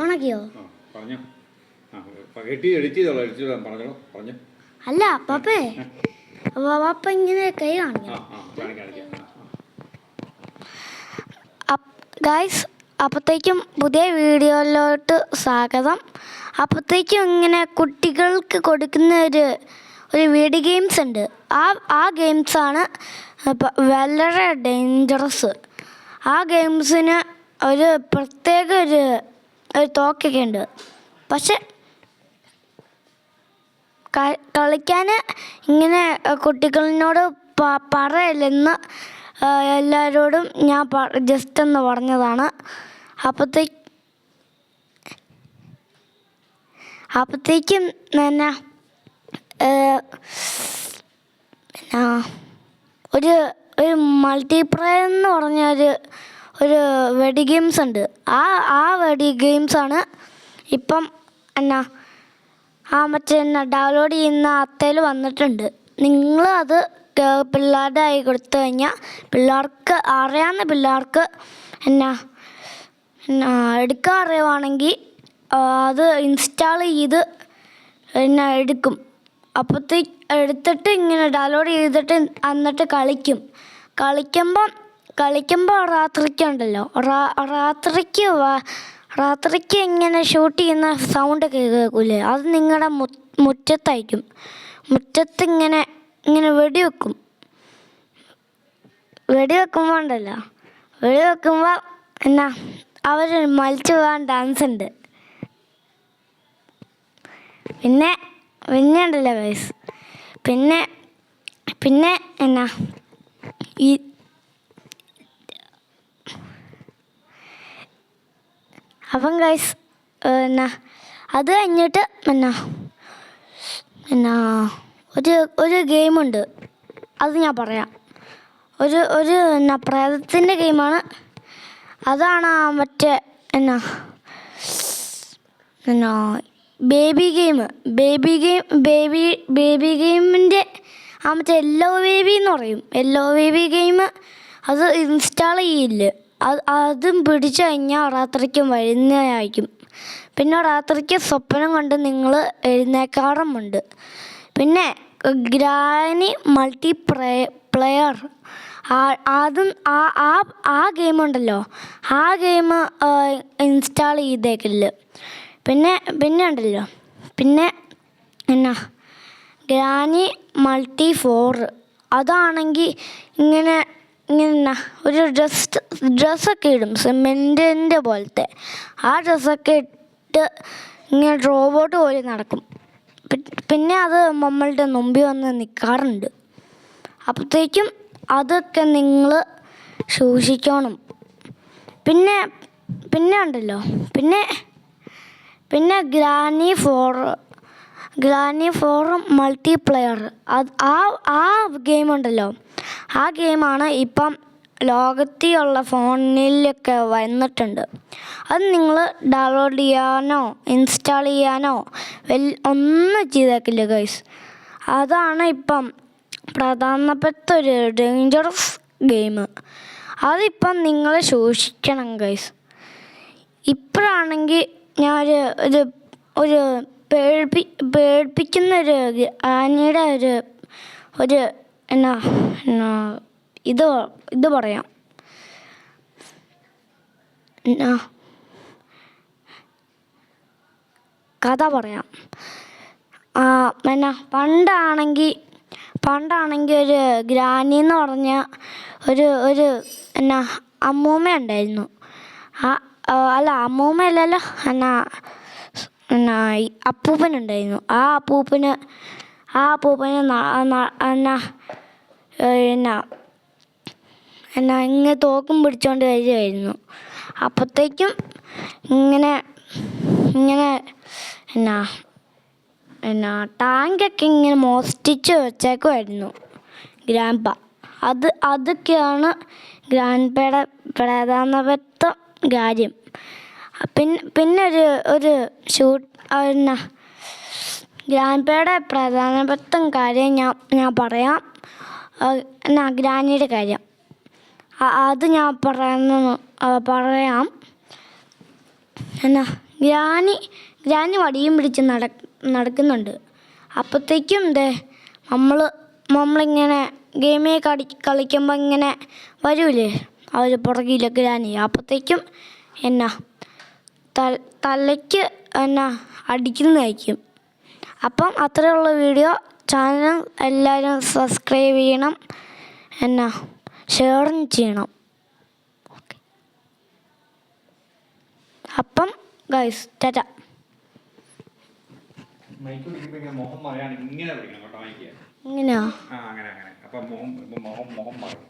ഓണാക്കിയോ? അല്ല പാപ്പേ, പാപ്പ ഇങ്ങനെ കൈ കാണിക്കണം. ഗൈസ്, അപ്പോഴത്തേക്കും പുതിയ വീഡിയോയിലോട്ട് സ്വാഗതം. അപ്പോഴത്തേക്കും ഇങ്ങനെ കുട്ടികൾക്ക് കൊടുക്കുന്ന ഒരു വീഡിയോ ഗെയിംസ് ഉണ്ട്. ആ ഗെയിംസാണ് വളരെ ഡേഞ്ചറസ്. ആ ഗെയിംസിന് ഒരു പ്രത്യേക ഒരു തോക്കൊക്കെ ഉണ്ട്. പക്ഷെ കളിക്കാൻ ഇങ്ങനെ കുട്ടികളിനോട് പറയല്ലെന്ന് എല്ലാവരോടും ഞാൻ ജസ്റ്റ് ഒന്ന് പറഞ്ഞതാണ്. അപ്പോഴത്തേക്കും തന്നെ ഒരു മൾട്ടിപ്ലെയർ എന്ന് പറഞ്ഞ ഒരു വെടി ഗെയിംസ് ഉണ്ട്. ആ വെടി ഗെയിംസാണ് ഇപ്പം മറ്റേ ഡൗൺലോഡ് ചെയ്യുന്ന അത്തയിൽ വന്നിട്ടുണ്ട്. നിങ്ങൾ അത് പിള്ളേരുടെ ആയി കൊടുത്തു കഴിഞ്ഞാൽ അറിയാവുന്ന പിള്ളേർക്ക് എടുക്കാൻ അറിയുവാണെങ്കിൽ അത് ഇൻസ്റ്റാൾ ചെയ്ത് എടുക്കും. അപ്പോഴത്തേക്ക് എടുത്തിട്ട് ഇങ്ങനെ ഡൗൺലോഡ് ചെയ്തിട്ട് എന്നിട്ട് കളിക്കുമ്പോൾ രാത്രിക്കുണ്ടല്ലോ, രാത്രിക്ക് ഇങ്ങനെ ഷൂട്ട് ചെയ്യുന്ന സൗണ്ട് കേൾക്കൂലേ, അത് നിങ്ങളുടെ മുറ്റത്തായിരിക്കും. മുറ്റത്തിങ്ങനെ വെടിവെക്കുമ്പോൾ അവർ മരിച്ചു പോകാൻ ഡാൻസ് ഉണ്ട്. പിന്നെ ഉണ്ടല്ലോ ഗൈസ്, പിന്നെ ഈ അപ്പം ഗൈസ് അത് കഴിഞ്ഞിട്ട് ഒരു ഗെയിമുണ്ട്. അത് ഞാൻ പറയാം. ഒരു പ്രേതത്തിൻ്റെ ഗെയിമാണ്. അതാണ് മറ്റേ ബേബി ഗെയിമിൻ്റെ മറ്റേ യെല്ലോ ബേബി എന്ന് പറയും. യെല്ലോ ബേബി ഗെയിം അത് ഇൻസ്റ്റാൾ ചെയ്യില്ല. അതും പിടിച്ചു കഴിഞ്ഞാൽ രാത്രിക്ക് വരുന്നതായിരിക്കും. പിന്നെ രാത്രിക്ക് സ്വപ്നം കൊണ്ട് നിങ്ങൾ എഴുന്നേക്കാറുമുണ്ട്. പിന്നെ ഗ്രാനി മൾട്ടിപ്ലെയർ, അതും ആ ഗെയിമുണ്ടല്ലോ, ആ ഗെയിം ഇൻസ്റ്റാൾ ചെയ്തേക്കില്ല. പിന്നെ ഉണ്ടല്ലോ, പിന്നെ ഗ്രാനി മൾട്ടി 4, അതാണെങ്കിൽ ഇങ്ങനെ ഒരു ഡ്രസ്സൊക്കെ ഇടും, സിമെൻറ്റിൻ്റെ പോലത്തെ. ആ ഡ്രസ്സൊക്കെ ഇട്ട് ഇങ്ങനെ റോബോട്ട് പോലെ നടക്കും. പിന്നെ അത് നമ്മളുടെ മുമ്പിൽ വന്ന് നിൽക്കാറുണ്ട്. അപ്പോഴത്തേക്കും അതൊക്കെ നിങ്ങൾ സൂക്ഷിക്കണം. പിന്നെ ഉണ്ടല്ലോ, പിന്നെ ഗ്രാനി 4 മൾട്ടിപ്ലെയർ, ആ ഗെയിമുണ്ടല്ലോ, ആ ഗെയിമാണ് ഇപ്പം ലോകത്തിലുള്ള ഫോണിലൊക്കെ വന്നിട്ടുണ്ട്. അത് നിങ്ങൾ ഡൗൺലോഡ് ചെയ്യാനോ ഇൻസ്റ്റാൾ ചെയ്യാനോ ഒന്നും ചെയ്തേക്കില്ല ഗൈസ്. അതാണ് ഇപ്പം പ്രധാനപ്പെട്ട ഒരു ഡേഞ്ചറസ് ഗെയിം. അതിപ്പം നിങ്ങൾ സൂക്ഷിക്കണം ഗൈസ്. ഇപ്പോഴാണെങ്കിൽ ഞാൻ ഒരു പേടിപ്പിക്കുന്ന ആനയുടെ ഒരു ഇത് പറയാം. കഥ പറയാം. പണ്ടാണെങ്കിൽ ഒരു ഗ്രാനി എന്ന് പറഞ്ഞ ഒരു അമ്മൂമ്മ ഉണ്ടായിരുന്നു. അല്ല, അമ്മൂമ്മയല്ലല്ലോ, അപ്പൂപ്പനുണ്ടായിരുന്നു. ആ അപ്പൂപ്പന് ഇങ്ങനെ തോക്കും പിടിച്ചോണ്ട് വരികയായിരുന്നു. അപ്പോഴത്തേക്കും ഇങ്ങനെ ടാങ്കൊക്കെ ഇങ്ങനെ മോഷ്ടിച്ച് വെച്ചേക്കുമായിരുന്നു ഗ്രാൻഡ്പ. അതൊക്കെയാണ് ഗ്രാൻഡ്പയുടെ പ്രധാനപ്പെട്ട കാര്യം. പിന്നെ ഒരു ഗ്രാൻഡ്പയുടെ പ്രധാനപ്പെട്ട കാര്യം ഞാൻ പറയാം. ഗ്രാനിയുടെ കാര്യം അത് ഞാൻ പറയാം. എന്നാ ഗ്രാനി വടിയും പിടിച്ച് നടക്കുന്നുണ്ട്. അപ്പോഴത്തേക്കും നമ്മളിങ്ങനെ ഗെയിമേ കളിക്കുമ്പോൾ ഇങ്ങനെ വരൂലേ അവർ പുറകിലെ ഗ്രാനി. അപ്പോഴത്തേക്കും തലയ്ക്ക് അടിക്കുന്നതായിരിക്കും. അപ്പം അത്രയുള്ള വീഡിയോ. ചാനൽ എല്ലാവരും സബ്സ്ക്രൈബ് ചെയ്യണം, ഷെയറും ചെയ്യണം. അപ്പം ഗൈസ് ടാറ്റ. ഇങ്ങനെയാ? അങ്ങനെ. അപ്പം മുഖം മാറും.